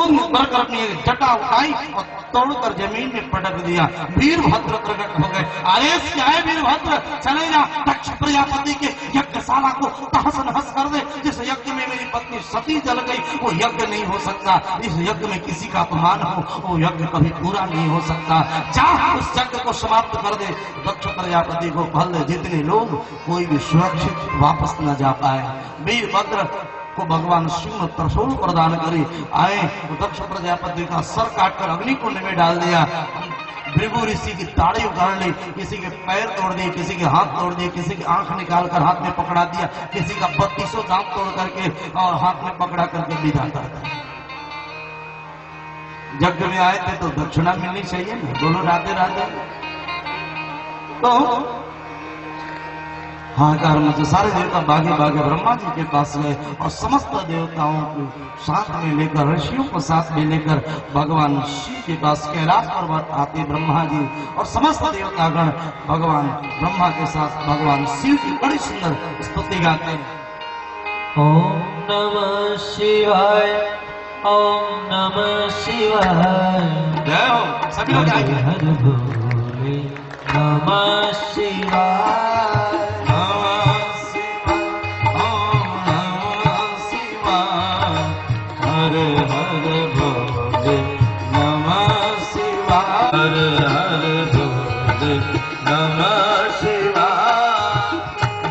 क्रोध में बढ़कर अपनी जटा उठाई और तोड़कर जमीन में पटक दिया। वीरभद्र प्रकट हो गए। आदेश क्या है वीरभद्र, चले जा दक्ष प्रजापति के यज्ञशाला को तहस नहस कर दे। जिस यज्ञ में मेरी पत्नी सती जल गई वो यज्ञ नहीं हो सकता। इस यज्ञ में किसी का अपमान हो वो यज्ञ कभी पूरा नहीं हो सकता। जा उस यज्ञ को समाप्त कर दे। दक्ष प्रजापति को भले जितने लोग कोई भी सुरक्षित वापस न जा पाए। वीरभद्र को भगवान शिव त्रिशूल प्रदान करी आए तो दक्ष प्रजापति का सर काटकर अग्निकुंड में डाल दिया। भृगु ऋषि की दाढ़ी उखाड़ ली, किसी के पैर तोड़ दिए, किसी के हाथ तोड़ दिए, किसी की आंख निकालकर हाथ में पकड़ा दिया, किसी का 3200 दांत तोड़ करके और हाथ में पकड़ा करके विदा कर दिया। यज्ञ में आए थे तो दक्षिणा मिलनी चाहिए ना, बोलो राधे राधे। तो हाहाकार में सारे देवता भागे भागे ब्रह्मा जी के पास गए और समस्त देवताओं को साथ में लेकर, ऋषियों को साथ में लेकर भगवान शिव के पास कैलाश पर्वत आते ब्रह्मा जी और समस्त देवतागण भगवान ब्रह्मा के साथ भगवान शिव की बड़ी सुंदर स्तुति गाते हैं। ओम नमः शिवाय, ओम नमः शिवाय, जय हो। सभी लोग आइए। हर भोले नमः शिवाय, हर हर भोले नमः शिवाय, हर हर भोले नमः शिवाय।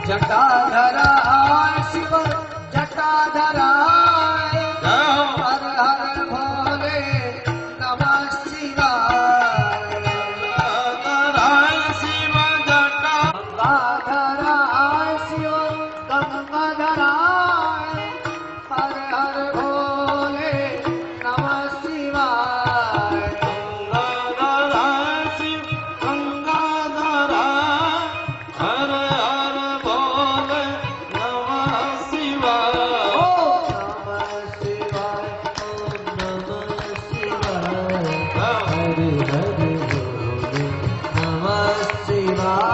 जटाधरा शिव जटाधरा, हर हर भोले नमः शिवाय, शिव जटा गंगाधरा शिव गंगाधरा, हर हर भोले नमः शिवाय, गंगाधरा शिव गंगाधरा, हर हर भोले नमः शिवाय। ओम नमः शिवाय, ओम नमः शिवाय, हर हर भोले नमः शिवाय,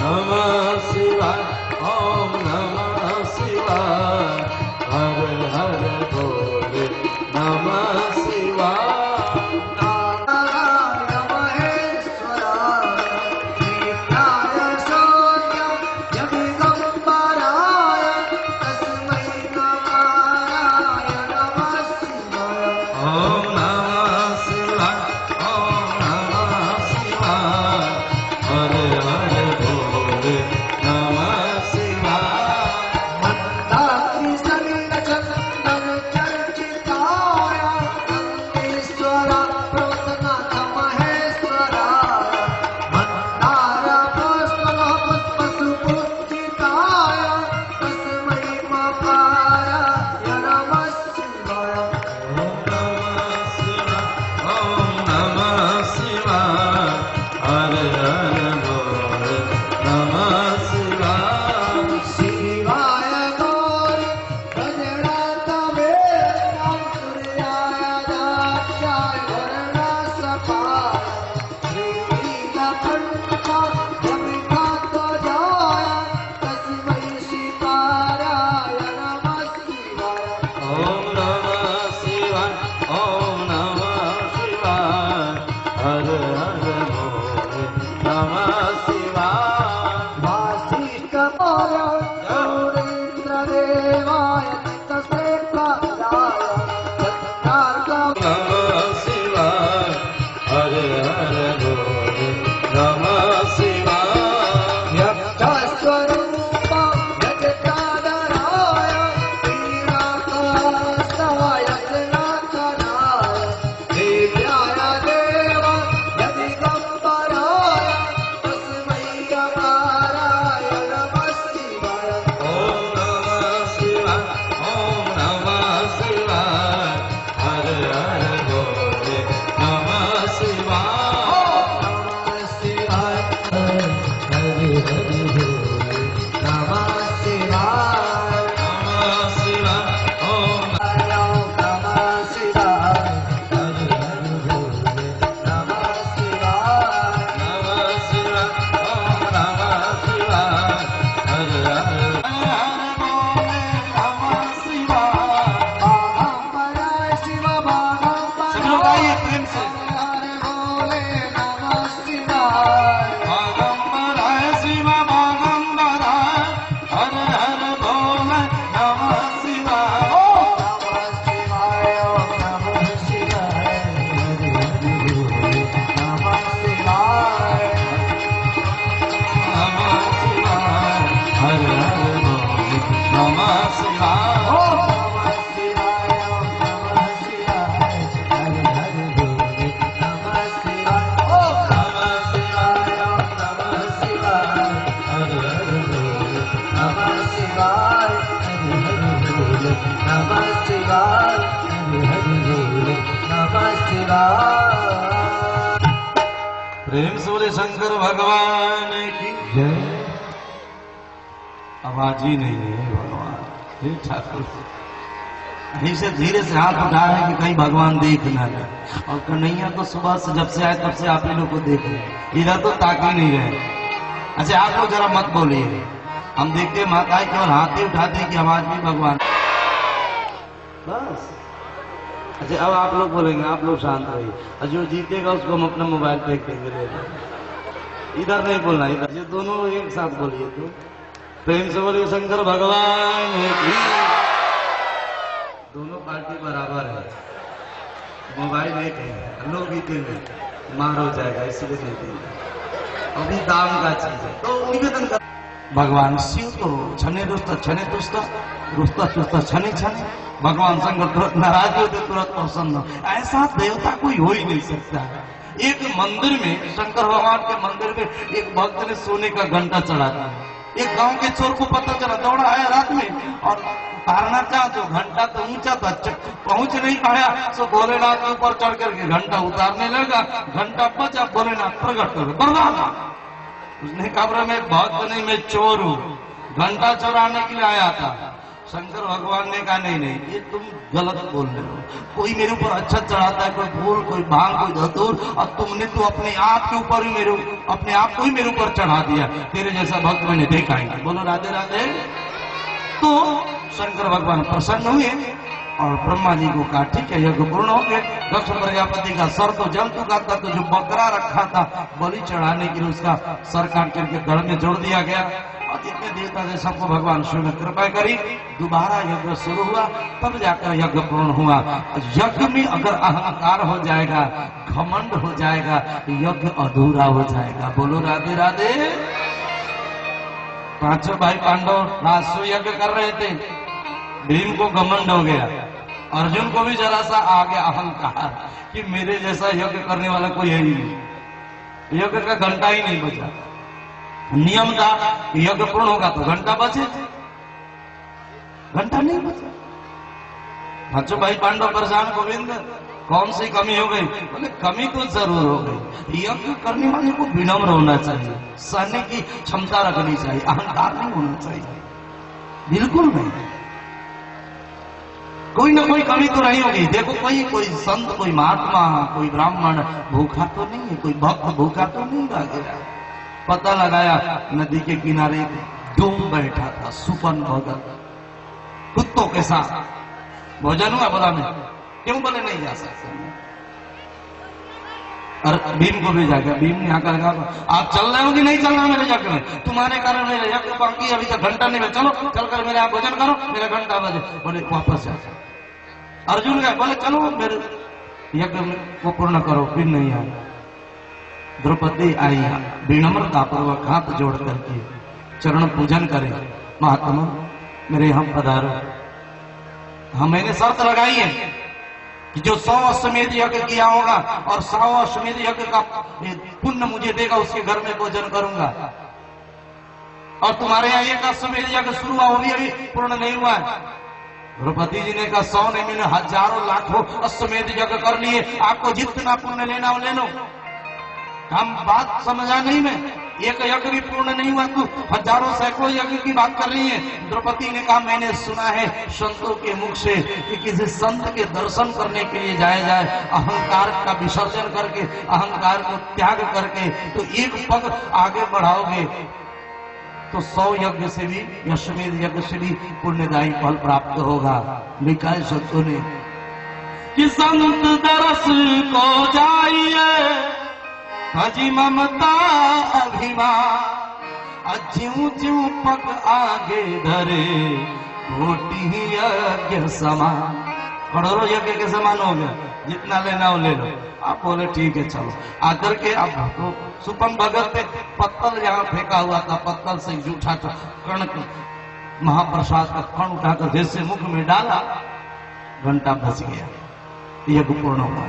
नमः शिवाय, ओम नमः शिवाय, हर हर भोले नमः शिवाय। नारायण महेश्वराय, वीराय शौर्य जगदम्बराय, तस्मै नारायण नमः शिवाय, ओम नमः शिवाय, ओम नमः शिवाय, हर हर भोले नमः शिवाय। मंदाकिनी सलिल चंदन चर्चिताय, बताइए प्रेम से। हरे बोले नमः शिवाय। बागंबर है शिव बागंबर है, हर हर बोले नमः शिवाय। नमः शिवाय ओम नमः शिवाय। हरि हरि बोले नमः शिवाय। नमः शिवाय, हर हर बोले नमः शिवाय। ओम नमः शिवाय ओम नमः शिवाय। हरि हरि बोले नमः शिवाय। ओम नमः शिवाय ओम नमः शिवाय। हरि हरि बोले नमः शिवाय। हरि हरि बोले नमः शिवाय। हरि हरि बोले नमः शिवाय। प्रेम से बोले शंकर भगवान की जय। आवाज ही नहीं है भगवान। हे ठाकुर, यहीं से धीरे से हाथ उठा रहे हैं कि कहीं भगवान देख ना ले। और कन्हैया तो सुबह से जब से आए तब से आप ही लोग को देख रहे हैं, इधर तो ताक ही नहीं रहे। अच्छा आप लोग जरा मत बोलिए, हम देखते माताएं केवल हाथ ही उठाते हैं कि आवाज भी भगवान। बस अच्छा अब आप लोग बोलेंगे, आप लोग शांत रहिए, और जो जीतेगा उसको हम अपना मोबाइल पे देंगे ले लेंगे। इधर नहीं बोलना, इधर ये दोनों एक साथ बोलिए। तो प्रेम से बोलिए शंकर भगवान की। दोनों पार्टी बराबर है, मोबाइल एक है, लोग जीतेंगे, मार हो जाएगा इसलिए नहीं देंगे, अभी दाम का चीज है। तो निवेदन कर भगवान शिव तो छने दुष्ट छने दुष्ट रुष्ट चुस्त छने छने। भगवान शंकर तुरंत नाराज होते, तुरंत प्रसन्न। ऐसा देवता कोई हो ही नहीं सकता। एक मंदिर में, शंकर भगवान के मंदिर में एक भक्त ने सोने का घंटा चढ़ा दिया। एक गांव के चोर को पता चला, दौड़ा आया रात में और उतारना चाहा तो घंटा तो ऊंचा था, पहुंच नहीं पाया, तो भोलेनाथ के ऊपर चढ़ करके घंटा उतारने लगा। घंटा बचा, भोलेनाथ प्रकट कर गए, बर्बाद। उसने कहा मैं भक्त नहीं, मैं चोर हूँ, घंटा चुराने के लिए आया था। शंकर भगवान ने कहा नहीं नहीं, ये तुम गलत बोल रहे हो। कोई मेरे ऊपर अच्छा चढ़ाता है, कोई फूल, कोई भांग, कोई धतूर, और तुमने तो अपने आप के ऊपर ही अपने आप को ही मेरे ऊपर चढ़ा दिया। तेरे जैसा भक्त मैंने देखा ही नहीं। बोलो राधे राधे। तो शंकर भगवान प्रसन्न हुए और ब्रह्मा जी को कहा ठीक है, यज्ञ पूर्ण हो गए। दक्ष प्रजापति का सर तो जल चुका था, तो जो बकरा रखा था बलि चढ़ाने के लिए उसका सर काट करके गढ़ में जोड़ दिया गया। और जितने देवता थे सबको भगवान शिव ने कृपा करी, दोबारा यज्ञ शुरू हुआ, तब जाकर यज्ञ पूर्ण हुआ। यज्ञ में अगर अहंकार हो जाएगा, घमंड हो जाएगा, यज्ञ अधूरा हो जाएगा। बोलो राधे राधे। पांचों भाई पांडव राजस्व यज्ञ कर रहे थे, भीम को घमंड हो गया, अर्जुन को भी जरा सा आ गया अहंकार कि मेरे जैसा यज्ञ करने वाला कोई है ही नहीं। यज्ञ का घंटा ही नहीं बचा। नियम था यज्ञ पूर्ण होगा तो घंटा बचे, घंटा नहीं बचा। पांचों भाई पांडव परेशान, गोविंद कौन सी कमी हो गई? बोले कमी तो जरूर हो गई। यज्ञ करने वाले को विनम्र होना चाहिए, सहने की क्षमता रखनी चाहिए, अहंकार नहीं होना चाहिए, बिल्कुल नहीं। कोई ना कोई कमी तो नहीं होगी। देखो कोई संत, कोई महात्मा, कोई ब्राह्मण भूखा तो नहीं है, कोई भक्त भूखा तो नहीं रह गया। पता लगाया नदी के किनारे डूब बैठा था सुपन भोजन, कुत्तों के साथ भोजन हुआ। बोला मैं क्यों? बोले नहीं जा सकते। और भीम को भी जाकर भीम ने आकर कहा आप चल रहे हो कि नहीं चलना मेरे यज्ञ में? तुम्हारे कारण मेरे यज्ञ बाकी, अभी तक घंटा नहीं बजा। चलो चलकर मेरे आप भोजन करो, मेरा घंटा बजे। बोले वापस जा। अर्जुन गए, बोले चलो मेरे यज्ञ को पूर्ण करो, फिर नहीं आया। द्रौपदी आई, विनम्रता पूर्वक हाथ जोड़ करके चरण पूजन करे, महात्मा मेरे यहाँ पधारो। हाँ मैंने शर्त लगाई है कि जो 100 अश्वमेध यज्ञ किया होगा और 100 अश्वमेध यज्ञ का पुण्य मुझे देगा, उसके घर में भोजन करूंगा। और तुम्हारे यहाँ एक अश्वमेध यज्ञ शुरू हुआ, वो भी अभी पूर्ण नहीं हुआ है। द्रौपदी जी ने कहा 100 नहीं, मैंने हजारों लाखों अश्वमेध यज्ञ कर लिए, आपको जितना पुण्य लेना हो ले लो। हम बात समझा नहीं, मैं एक यज्ञ भी पूर्ण नहीं हुआ, तू हजारों सैकड़ों यज्ञ की बात कर रही है। द्रौपदी ने कहा मैंने सुना है संतों के मुख से कि किसी संत के दर्शन करने के लिए जाया जाए, अहंकार का विसर्जन करके, अहंकार को त्याग करके, तो एक पग आगे बढ़ाओगे तो 100 यज्ञ से भी, अश्वमेध यज्ञ से भी पुण्यदायी फल प्राप्त होगा। निकाय सत्यों ने कि संत दरस को जाइए हजी ममता अभिमान ज्यों ज्यों पग आगे धरे कोटि यज्ञ समान, करोड़ों यज्ञ के समान हो गया, जितना लेना हो ले लो। आप बोले ठीक है चलो। आकर के अब तो सुपम भगत पे पत्तल यहाँ फेंका हुआ था, पत्तल से जूठा कण महाप्रसाद का कण उठाकर जैसे मुख में डाला, घंटा बच गया, यज्ञ पूर्ण हुआ।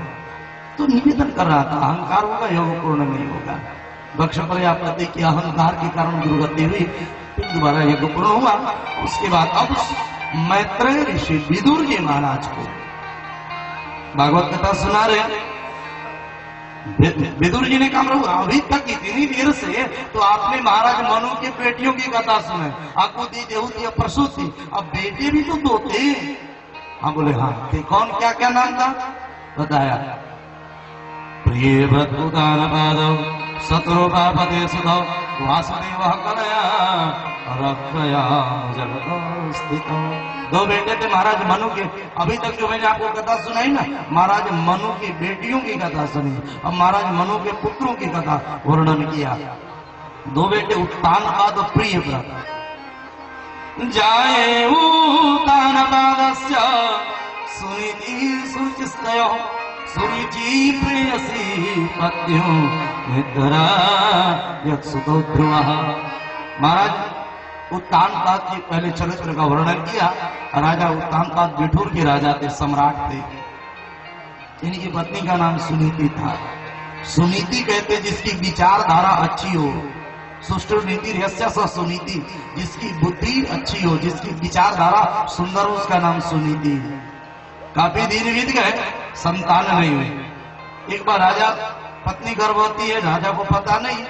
तो निवेदन कर रहा था अहंकार होगा योग पूर्ण नहीं होगा। दक्ष प्रजापति के अहंकार के कारण दुर्गति हुई, फिर दोबारा यज्ञ पूर्ण हुआ। उसके बाद अब मैत्रेय ऋषि विदुर जी महाराज को भागवत कथा सुना रहे। विदुर जी ने कहा अभी तक इतनी देर से तो आपने महाराज मनु के बेटियों की कथा सुने, आकुति देहूति प्रसूति, अब बेटे भी तो दो थे। हाँ बोले हाँ थे, कौन क्या क्या नाम था बताया। प्रिय भद्रुदान पादव शत्रुपापते सुधौ वासुदेव कलया रक्षया जगतो स्थितो। दो बेटे थे महाराज मनु के। अभी तक जो मैंने आपको कथा सुनाई ना, महाराज मनु की बेटियों की कथा सुनी, अब महाराज मनु के पुत्रों की कथा वर्णन किया। दो बेटे उत्तानपाद प्रिय व्रत जाए उत्तानपादस्य सुनीति सुचिस्तयो सुरुचि प्रेयसी पत्युं निद्रा यत्सुतो ध्रुवः। महाराज उत्तानपाद के पहले चरित्र का वर्णन किया। राजा उत्तानपाद बिठूर के राजा थे, सम्राट थे। इनकी पत्नी का नाम सुनीति था। सुनीति कहते जिसकी विचारधारा अच्छी हो, सुष्ठु नीति रहस्य स सुनीति, जिसकी बुद्धि अच्छी हो, जिसकी विचारधारा सुंदर हो, उसका नाम सुनीति। काफी दिन बीत गए, संतान नहीं हुई। एक बार राजा, पत्नी गर्भवती है, राजा को पता नहीं।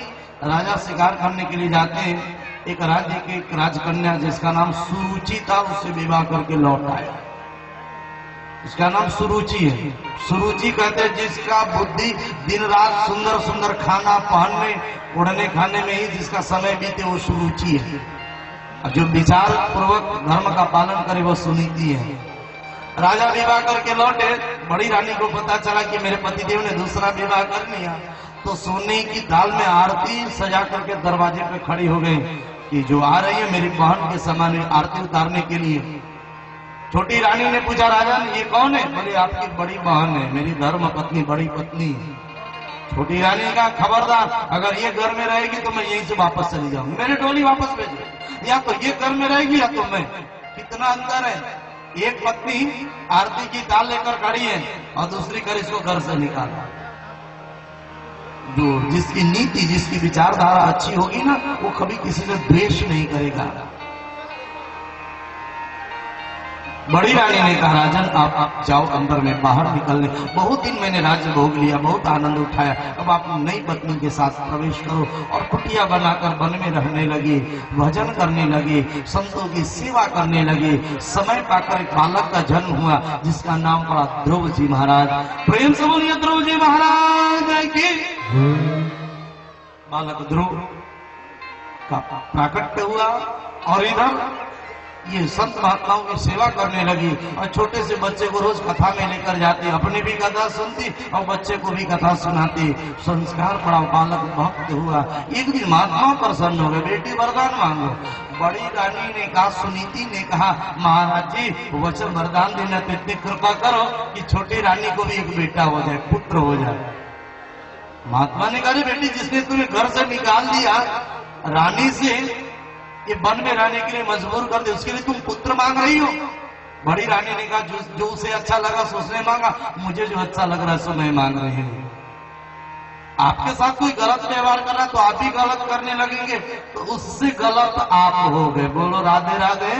राजा शिकार करने के लिए जाते हैं। एक राज्य की एक राजकन्या जिसका नाम सुरुचि था, उससे विवाह करके लौट आया। उसका नाम सुरुचि है। सुरुचि कहते हैं जिसका बुद्धि दिन रात सुंदर सुंदर खाना पहनने उड़ने खाने में ही जिसका समय बीते, वो सुरुचि है। और जो विचार पूर्वक धर्म का पालन करे वो सुनीति है। राजा विवाह करके लौटे, बड़ी रानी को पता चला कि मेरे पतिदेव ने दूसरा विवाह कर लिया, तो सोने की दाल में आरती सजा करके दरवाजे पे खड़ी हो गई कि जो आ रही है मेरी बहन के समान आरती उतारने के लिए। छोटी रानी ने पूछा राजा ने ये कौन है? बोले आपकी बड़ी बहन है, मेरी धर्म पत्नी बड़ी पत्नी। छोटी रानी ने कहा खबरदार, अगर ये घर में रहेगी तो मैं यहीं से वापस चली जाऊंगी, मेरे डोली वापस भेजो, या तो ये घर में रहेगी या तो मैं। कितना अंतर है। एक पत्नी आरती की दाल लेकर खड़ी है और दूसरी कर इसको घर से निकाला। जो जिसकी नीति जिसकी विचारधारा अच्छी होगी ना, वो कभी किसी से द्वेष नहीं करेगा। बड़ी रानी ने कहा राजन आप जाओ अंदर में, बाहर निकलने। बहुत दिन मैंने राज्य भोग लिया, बहुत आनंद उठाया, अब आप नई पत्नी के साथ प्रवेश करो। और कुटिया बनाकर वन में रहने लगे, भजन करने लगे, संतों की सेवा करने लगे। समय पाकर एक बालक का जन्म हुआ जिसका नाम पड़ा ध्रुव जी महाराज। प्रेम से बोलिए ध्रुव जी महाराज की। बालक ध्रुव का प्राकट्य हुआ और इधर ये संत महात्माओं की सेवा करने लगी। और छोटे से बच्चे को रोज कथा में लेकर जाते, अपनी भी कथा सुनती और बच्चे को भी कथा सुनाती। संस्कार पड़ा, बालक भक्त हुआ। एक दिन महात्मा प्रसन्न हो गए, बेटी वरदान मांगो। बड़ी रानी ने कहा, सुनीति ने कहा महाराज जी वचन वरदान देना, तो इतनी कृपा करो कि छोटी रानी को भी एक बेटा हो जाए, पुत्र हो जाए। महात्मा ने कहा बेटी जिसने तुम्हें घर से निकाल दिया, रानी से ये वन में रहने के लिए मजबूर कर दे, उसके लिए तुम पुत्र मांग रही हो। बड़ी रानी ने कहा जो उसे अच्छा लगा सो उसने मांगा, मुझे जो अच्छा लग रहा है सो मैं मांग रही हूँ। आपके साथ कोई गलत व्यवहार कर रहा है तो आप भी गलत करने लगेंगे, तो उससे गलत आप हो गए। बोलो राधे राधे।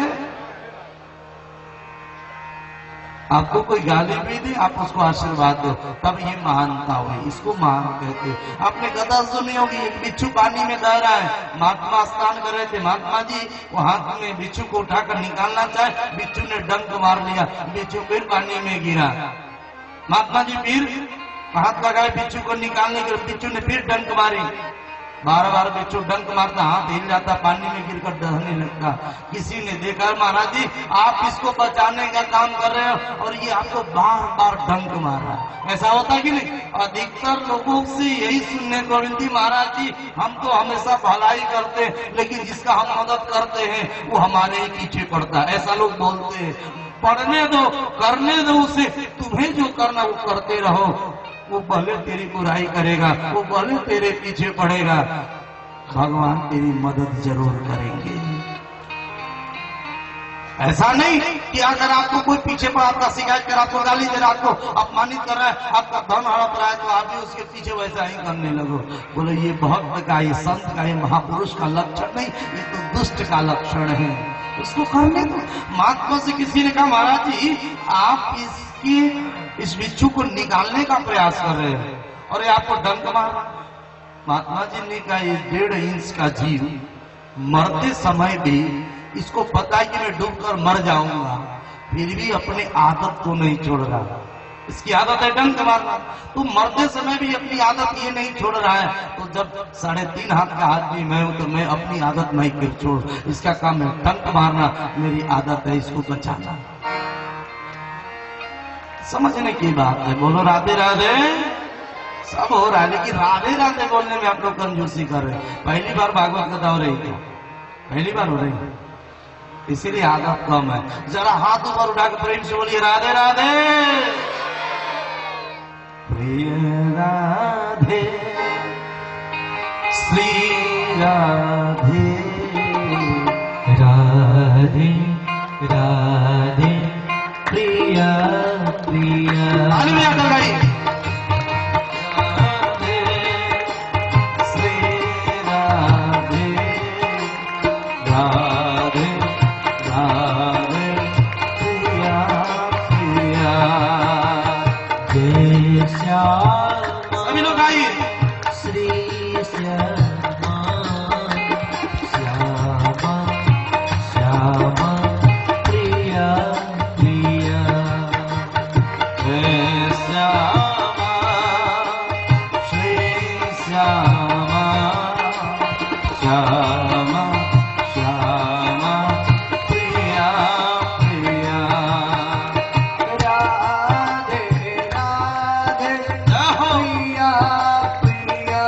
आपको कोई गाली भी दे आप उसको आशीर्वाद दो, तब ये महानता हुई, इसको महान कहते। आपने कथा सुनी होगी, एक बिच्छू पानी में तैर रहा है, महात्मा स्नान कर रहे थे, महात्मा जी वो हाथ में बिच्छू को उठाकर निकालना चाहे, बिच्छू ने डंक मार लिया, बिच्छू फिर पानी में गिरा। महात्मा जी फिर हाथ लगाए बिच्छू को निकालने के लिए, बिच्छू ने फिर डंक मारी, बार बार बिच्छू डंक मारता, हाथ हिल जाता, पानी में गिरकर डरने लगता। किसी ने देखा महाराज जी आप इसको बचाने का काम कर रहे हो और ये आपको बार बार डंक मार रहा है। ऐसा होता कि नहीं? अधिकतर लोगों से यही सुनने को मिलती, महाराज जी हम तो हमेशा भलाई करते हैं लेकिन जिसका हम मदद करते हैं वो हमारे ही पीछे पड़ता है। ऐसा लोग बोलते हैं। पढ़ने दो, करने दो उसे, तुम्हें जो करना वो करते रहो। वो भले तेरी बुराई करेगा, वो भले तेरे पीछे पड़ेगा, भगवान तेरी मदद जरूर करेंगे। ऐसा नहीं कि अगर आपको कोई पीछे पड़ा, आपका शिकायत कर, आपको गाली दे रहा, आपको अपमानित कर रहा है, आपका धन हड़प रहा है तो आप भी उसके पीछे वैसा ही करने लगो। बोले ये भक्त का, ये संत का, ये महापुरुष का लक्षण नहीं, ये तो दुष्ट का लक्षण है। उसको करने दो। महात्मा से किसी ने कहा महाराज जी आप इस बिच्छू को निकालने का प्रयास कर रहे हैं और ये आपको डंक मार। महात्मा जी ने कहा ये 1.5 इंच का जीव मरते समय भी इसको पता है कि मैं डूबकर मर जाऊंगा, फिर भी अपनी आदत को नहीं छोड़ रहा। इसकी आदत है डंक मारना, तो मरते समय भी अपनी आदत ये नहीं छोड़ रहा है। तो जब 3.5 हाथ का आदमी मैं हूं तो मैं अपनी आदत नहीं फिर छोड़, इसका काम है डंक मारना, मेरी आदत है इसको बचाना। समझने की बात है। बोलो राधे राधे। सब हो रहा है लेकिन राधे राधे बोलने में आप लोग कंजूसी कर रहे हैं। पहली बार भागवत कथा हो रही है, पहली बार हो रही है, इसीलिए आदत कम है। जरा हाथ ऊपर उठा के प्रेम से बोलिए राधे राधे। प्रिय राधे श्री राधे राधे राधे प्रिया प्रिया। ताली में आकर गाइए। सभी लोग आइए। श्री श्यामा श्यामा श्यामा प्रिया प्रिया। श्यामा श्री श्यामा श्यामा श्यामा प्रिया प्रिया। राधे राधे जय हो। प्रिया प्रिया।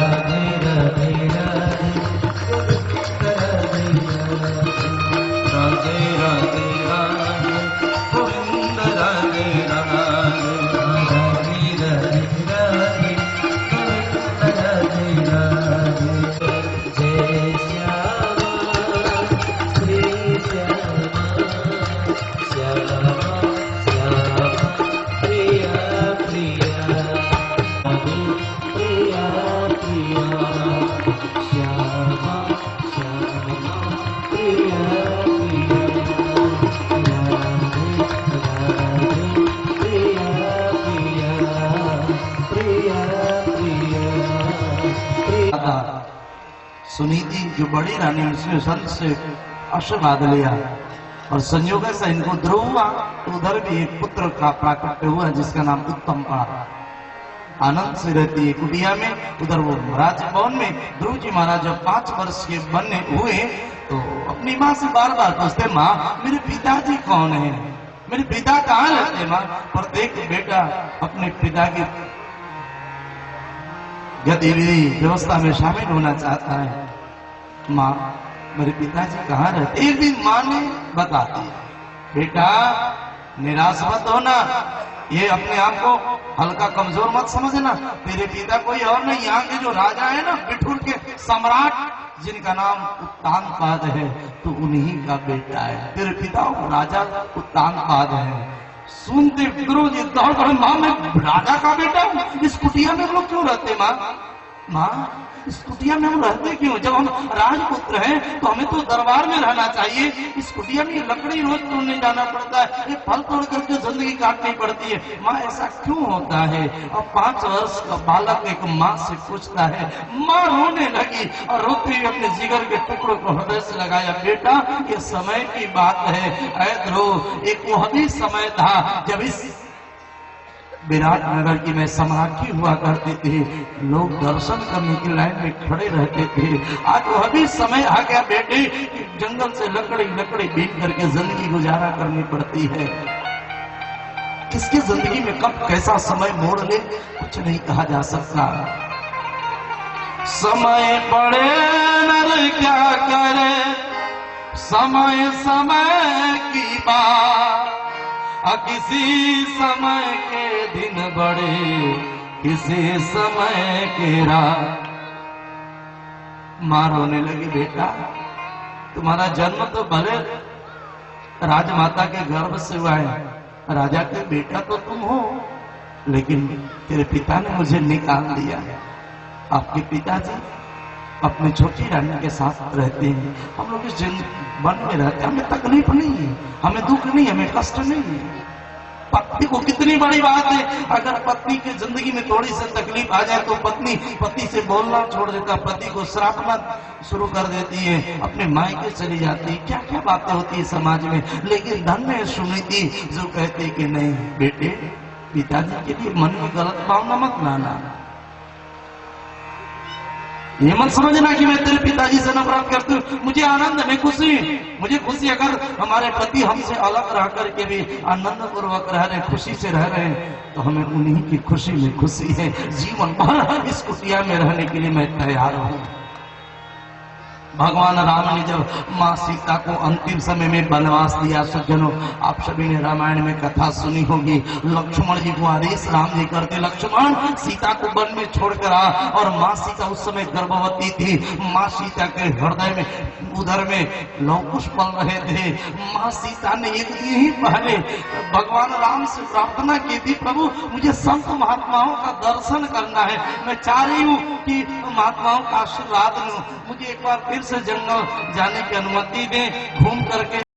राधे राधे राधे राधे राधे राधे गोविंद राधे राधे जय श्यामा श्री श्यामा श्यामा श्यामा प्रिया प्रिया प्रिया प्रिया श्यामा श्यामा प्रिया प्रिया राधे राधे प्रिया प्रिया प्रिया प्रिया सुनीति जो बड़ी रानी उसने संत से आशीर्वाद लिया और संयोग से इनको ध्रुव हुआ तो उधर भी एक पुत्र का प्राकट्य हुआ जिसका नाम उत्तम पड़ा। आनंद से रहती है कुटिया में। उधर वो राजभवन में ध्रुव जी महाराज जब 5 वर्ष के बने हुए तो अपनी माँ से बार बार पूछते, माँ मेरे पिताजी कौन है, मेरे पिता कहाँ रहते माँ। पर देख बेटा अपने पिता की गतिविधि व्यवस्था में शामिल होना चाहता है। माँ मेरे पिताजी कहाँ रहते। एक दिन माँ ने बता दिया, बेटा निराश मत होना, ये अपने आप को हल्का कमजोर मत समझना। तेरे पिता कोई और नहीं, यहाँ के जो राजा है ना बिठूर के सम्राट जिनका नाम उत्तानपाद है तो उन्हीं का बेटा है। तेरे पिता राजा उत्तानपाद है। सुनते गुरु जी दौड़ पड़े, माँ मैं राजा का बेटा हूँ, इस कुटिया में हम लोग क्यों रहते माँ। माँ इस कुटिया में हम रहते क्यों, जब हम राजपुत्र हैं तो हमें तो दरबार में रहना चाहिए। इस कुटिया में लकड़ी रोज तोड़ने जाना पड़ता है, ये फल तोड़ करके जिंदगी काटनी पड़ती है। माँ ऐसा क्यों होता है। अब 5 वर्ष का बालक एक माँ से पूछता है। माँ रोने लगी और रोते हुए अपने जिगर के टुकड़ों को हृदय से लगाया, बेटा ये समय की बात है। ऐ ध्रुव एक वो भी समय था जब इस विराटनगर की में समाधि हुआ करते थे, लोग दर्शन करने की लाइन में खड़े रहते थे। आज वह भी समय आ गया बेटे कि जंगल से लकड़ी लकड़ी बीन करके जिंदगी गुजारा करनी पड़ती है। किसकी जिंदगी में कब कैसा समय मोड़ ले कुछ नहीं कहा जा सकता। समय पड़े नर क्या करे, समय समय की बात, किसी समय के दिन बड़े किसी समय के रात। मां रोने लगी, बेटा तुम्हारा जन्म तो भले राजमाता के गर्भ से हुआ है, राजा के बेटा तो तुम हो, लेकिन तेरे पिता ने मुझे निकाल दिया है। आपके पिताजी अपनी छोटी रानी के साथ रहते हैं, हम लोग इस वन में रहते हैं, हमें तकलीफ नहीं है, हमें दुख नहीं, हमें कष्ट नहीं है। पत्नी को कितनी बड़ी बात है, अगर पत्नी की जिंदगी में थोड़ी सी तकलीफ आ जाए तो पत्नी पति से बोलना छोड़ देता, पति को श्रापना शुरू कर देती है, अपने मायके चली जाती है, क्या क्या बातें होती है समाज में। लेकिन धन्य है सुनीति जो कहती कि नहीं बेटे पिताजी के लिए मन में गलत भावना मत लाना। ये मत समझना कि मैं तेरे पिताजी से नफरत करती हूँ। मुझे आनंद में खुशी, मुझे खुशी अगर हमारे पति हमसे अलग रह करके भी आनंद पूर्वक रह रहे, खुशी से रह रहे हैं तो हमें उन्हीं की खुशी में खुशी है। जीवन भर इस कुटिया में रहने के लिए मैं तैयार हूँ। भगवान राम ने जब माँ सीता को अंतिम समय में वनवास दिया, सज्जनों आप सभी ने रामायण में कथा सुनी होगी। लक्ष्मण जी को आदेश राम जी करते, लक्ष्मण सीता को वन में छोड़कर आ। और माँ सीता उस समय गर्भवती थी। माँ सीता के हृदय में उधर में लवकुश पल रहे थे। माँ सीता ने एक दिन ही पहले भगवान राम से प्रार्थना की थी, प्रभु मुझे संत महात्माओं का दर्शन करना है, मैं चाह रही हूँ कि महात्माओं का आशीर्वाद लूं, मुझे एक बार फिर से जंगल जाने की अनुमति दें, घूम करके